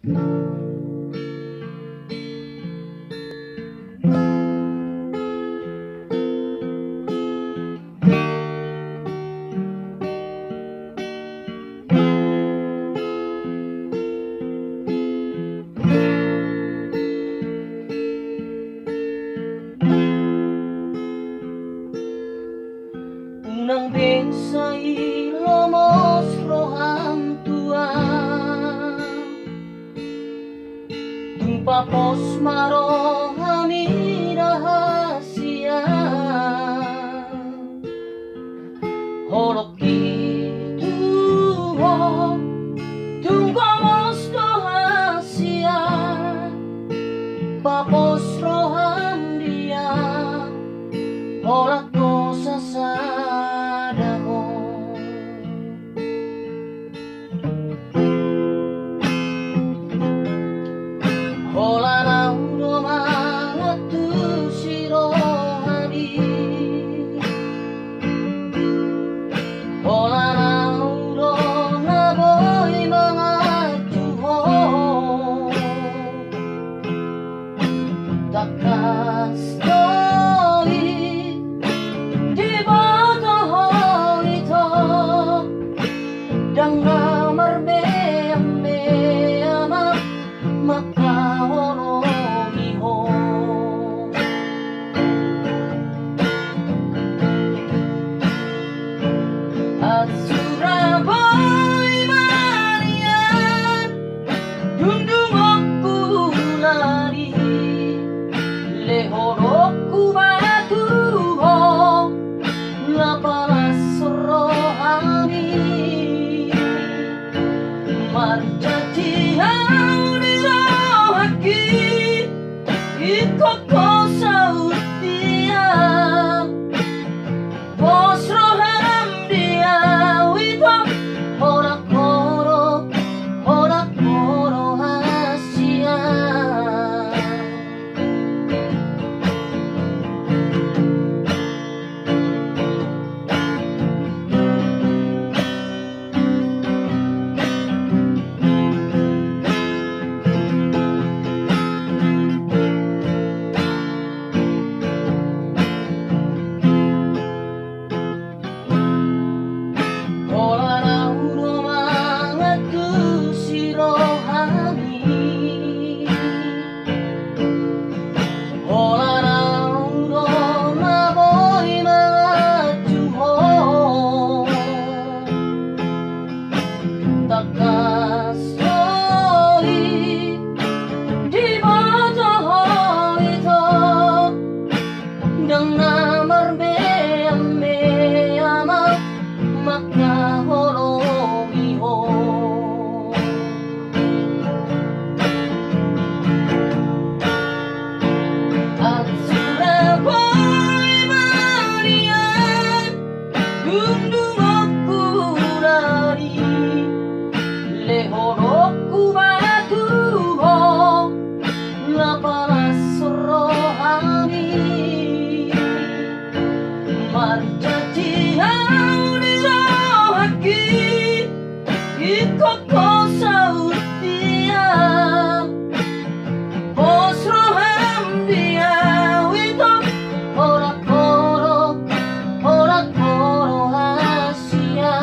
Unang beses ay lomos rohang tua, tumpapos marohami rahasia, holok itu tungkamos rahasia, papos roham dia, holak dosa sadamo. Hola nauro mangatu sirohari, hola nauro naboy mangajuho, takas doi di bodoh itu dan ngamar be ama maka horomiho. At Surabaya Marian dundungokku lari lehorokku batuho lapalas rohani marjati haudirohaki ikut kosautia bos roham dia wito horak koro hasia. Takas doi di bodoh itu dan namar be ama maka horomiho. At Surabaya Marian dundungokku lari lehorokku batuho lapalas rohani marjati haudirohaki ikut kosautia bos roham dia wito horak koro hasia.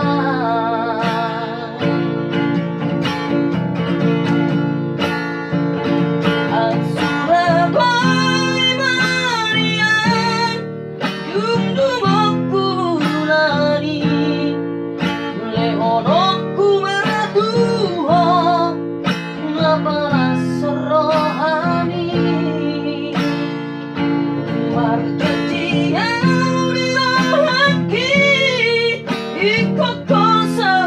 At Surabaya Marian dundungokku lari lehorokku batuho lapalas rohani marjati haudirohaki ikut kosa